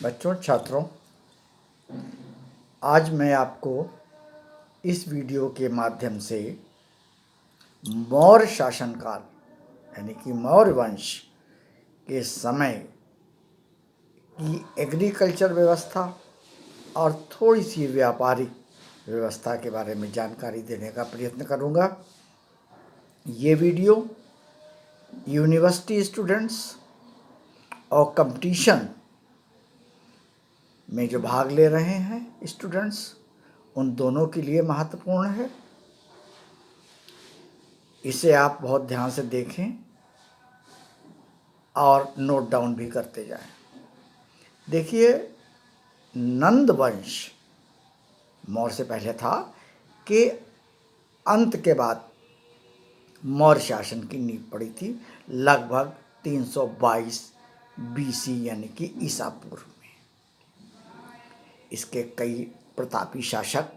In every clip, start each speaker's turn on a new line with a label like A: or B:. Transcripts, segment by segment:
A: बच्चों, छात्रों, आज मैं आपको इस वीडियो के माध्यम से मौर्य शासनकाल यानी कि मौर्य वंश के समय की एग्रीकल्चर व्यवस्था और थोड़ी सी व्यापारिक व्यवस्था के बारे में जानकारी देने का प्रयत्न करूंगा। ये वीडियो यूनिवर्सिटी स्टूडेंट्स और कंपटीशन में जो भाग ले रहे हैं स्टूडेंट्स, उन दोनों के लिए महत्वपूर्ण है। इसे आप बहुत ध्यान से देखें और नोट डाउन भी करते जाएं। देखिए, नंद वंश मौर्य से पहले था के अंत के बाद मौर्य शासन की नींव पड़ी थी, लगभग 322 BC यानी कि ईसा पूर्व में। इसके कई प्रतापी शासक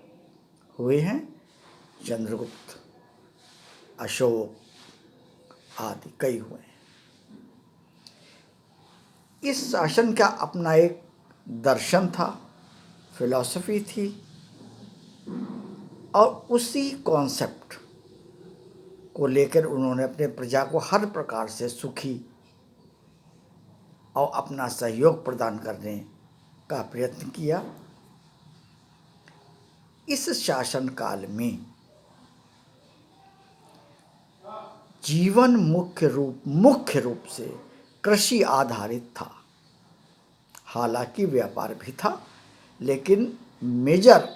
A: हुए हैं, चंद्रगुप्त, अशोक आदि कई हुए हैं। इस शासन का अपना एक दर्शन था, फिलॉसफी थी, और उसी कॉन्सेप्ट को लेकर उन्होंने अपने प्रजा को हर प्रकार से सुखी और अपना सहयोग प्रदान करने का प्रयत्न किया। इस शासन काल में जीवन मुख्य रूप से कृषि आधारित था। हालांकि व्यापार भी था, लेकिन मेजर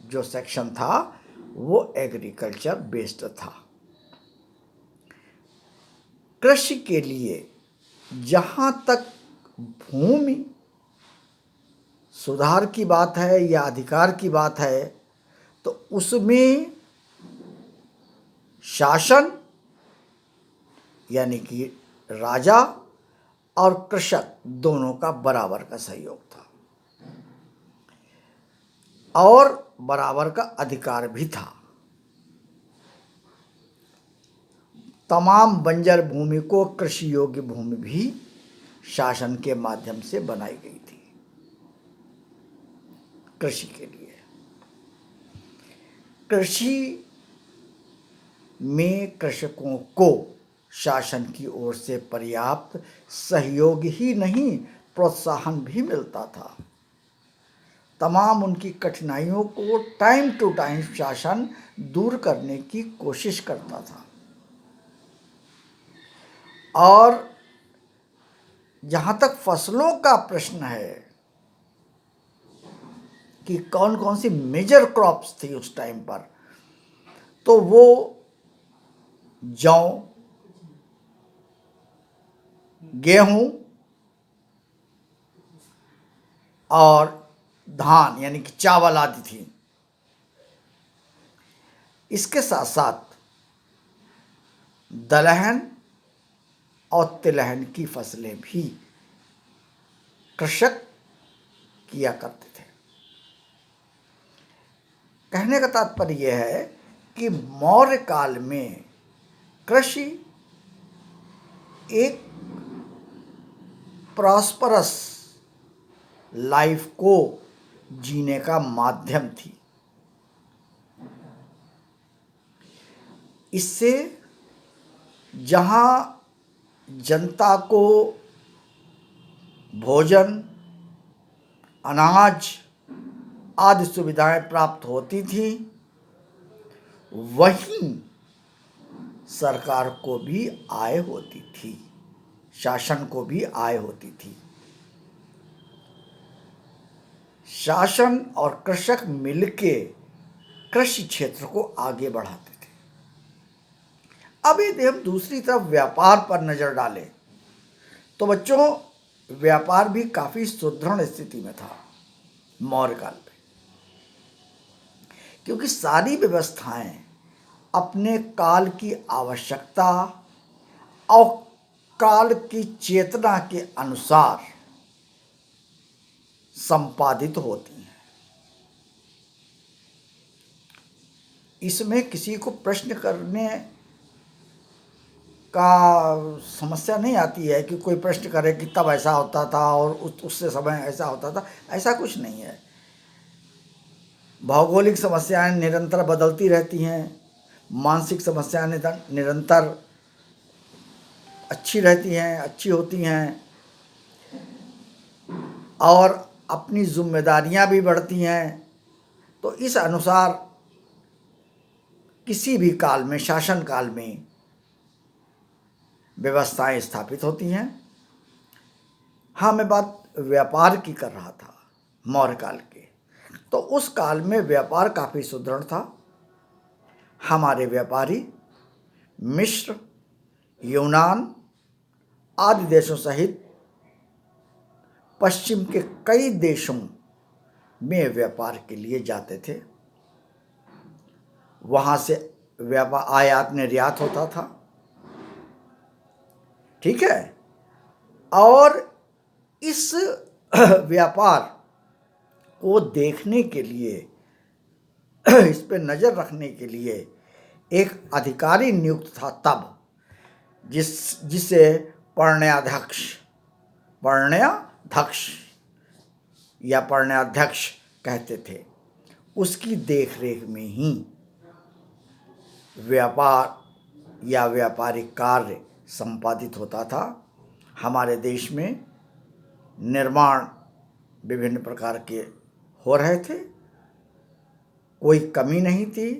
A: जो सेक्शन था वो एग्रीकल्चर बेस्ड था। कृषि के लिए जहाँ तक भूमि सुधार की बात है या अधिकार की बात है, तो उसमें शासन यानी कि राजा और कृषक दोनों का बराबर का सहयोग था और बराबर का अधिकार भी था। तमाम बंजर भूमि को कृषि योग्य भूमि भी शासन के माध्यम से बनाई गई थी कृषि के लिए। कृषि में कृषकों को शासन की ओर से पर्याप्त सहयोग ही नहीं, प्रोत्साहन भी मिलता था। तमाम उनकी कठिनाइयों को टाइम टू टाइम शासन दूर करने की कोशिश करता था। और जहाँ तक फसलों का प्रश्न है कि कौन कौन सी मेजर क्रॉप्स थी उस टाइम पर, तो वो जौ, गेहूं और धान यानी कि चावल आदि थी। इसके साथ साथ दलहन और तिलहन की फसलें भी कृषक किया करते थे। कहने का तात्पर्य यह है कि मौर्य काल में कृषि एक प्रॉस्परस लाइफ को जीने का माध्यम थी। इससे जहाँ जनता को भोजन, अनाज आदि सुविधाएं प्राप्त होती थी, वहीं सरकार को भी आय होती थी, शासन को भी आय होती थी। शासन और कृषक मिलके कृषि क्षेत्र को आगे बढ़ाते थे। अब यदि हम दूसरी तरफ व्यापार पर नजर डालें, तो बच्चों, व्यापार भी काफी सुदृढ़ स्थिति में था मौर्य काल में, क्योंकि सारी व्यवस्थाएं अपने काल की आवश्यकता और काल की चेतना के अनुसार संपादित होती हैं। इसमें किसी को प्रश्न करने का समस्या नहीं आती है कि कोई प्रश्न करे कि तब ऐसा होता था और उससे समय ऐसा होता था। ऐसा कुछ नहीं है। भौगोलिक समस्याएं निरंतर बदलती रहती हैं, मानसिक समस्याएं निरंतर अच्छी रहती हैं, अच्छी होती हैं, और अपनी जिम्मेदारियां भी बढ़ती हैं। तो इस अनुसार किसी भी काल में, शासन काल में व्यवस्थाएं स्थापित होती हैं। हाँ, मैं बात व्यापार की कर रहा था, मौर्य काल के। तो उस काल में व्यापार काफ़ी सुदृढ़ था। हमारे व्यापारी मिस्र, यूनान आदि देशों सहित पश्चिम के कई देशों में व्यापार के लिए जाते थे। वहाँ से व्यापार आयात निर्यात होता था, ठीक है। और इस व्यापार को देखने के लिए, इस पे नज़र रखने के लिए एक अधिकारी नियुक्त था तब, जिसे पर्ण्याध्यक्ष या पर्ण्याध्यक्ष कहते थे। उसकी देखरेख में ही व्यापार या व्यापारिक कार्य संपादित होता था। हमारे देश में निर्माण विभिन्न प्रकार के हो रहे थे, कोई कमी नहीं थी।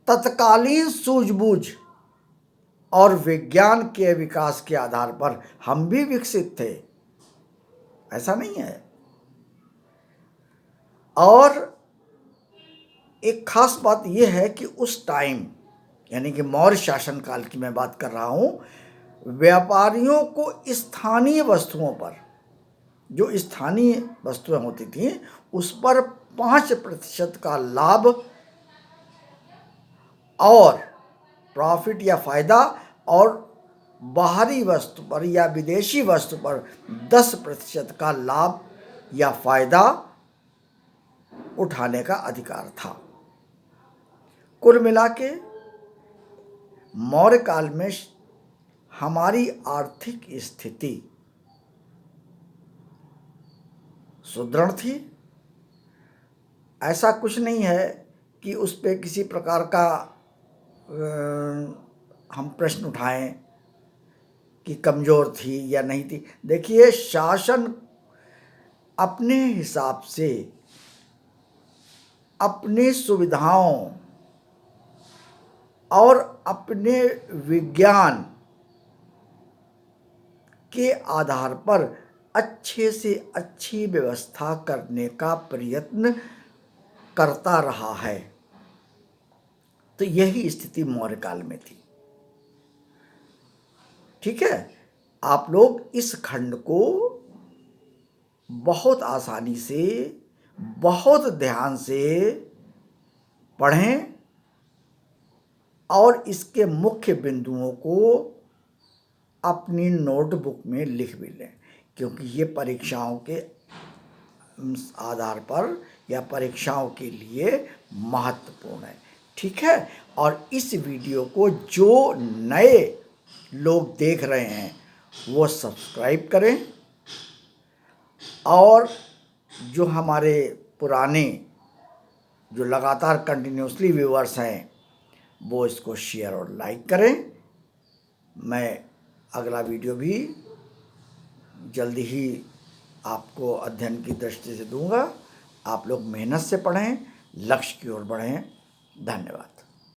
A: तत्कालीन सूझबूझ और विज्ञान के विकास के आधार पर हम भी विकसित थे, ऐसा नहीं है। और एक खास बात यह है कि उस टाइम, यानी कि मौर्य शासन काल की मैं बात कर रहा हूँ, व्यापारियों को स्थानीय वस्तुओं पर, जो स्थानीय वस्तुएं होती थीं, उस पर 5% का लाभ और प्रॉफिट या फ़ायदा, और बाहरी वस्तु पर या विदेशी वस्तु पर 10% का लाभ या फ़ायदा उठाने का अधिकार था। कुल मिला के मौर्य काल में हमारी आर्थिक स्थिति सुदृढ़ थी। ऐसा कुछ नहीं है कि उस पे किसी प्रकार का हम प्रश्न उठाएं कि कमज़ोर थी या नहीं थी। देखिए, शासन अपने हिसाब से, अपनी सुविधाओं और अपने विज्ञान के आधार पर अच्छे से अच्छी व्यवस्था करने का प्रयत्न करता रहा है। तो यही स्थिति मौर्य काल में थी, ठीक है। आप लोग इस खंड को बहुत आसानी से, बहुत ध्यान से पढ़ें और इसके मुख्य बिंदुओं को अपनी नोटबुक में लिख भी लें, क्योंकि ये परीक्षाओं के आधार पर या परीक्षाओं के लिए महत्वपूर्ण है, ठीक है। और इस वीडियो को जो नए लोग देख रहे हैं वो सब्सक्राइब करें, और जो हमारे पुराने, जो लगातार कंटिन्यूसली व्यूअर्स हैं, वो इसको शेयर और लाइक करें। मैं अगला वीडियो भी जल्दी ही आपको अध्ययन की दृष्टि से दूंगा। आप लोग मेहनत से पढ़ें, लक्ष्य की ओर बढ़ें। धन्यवाद।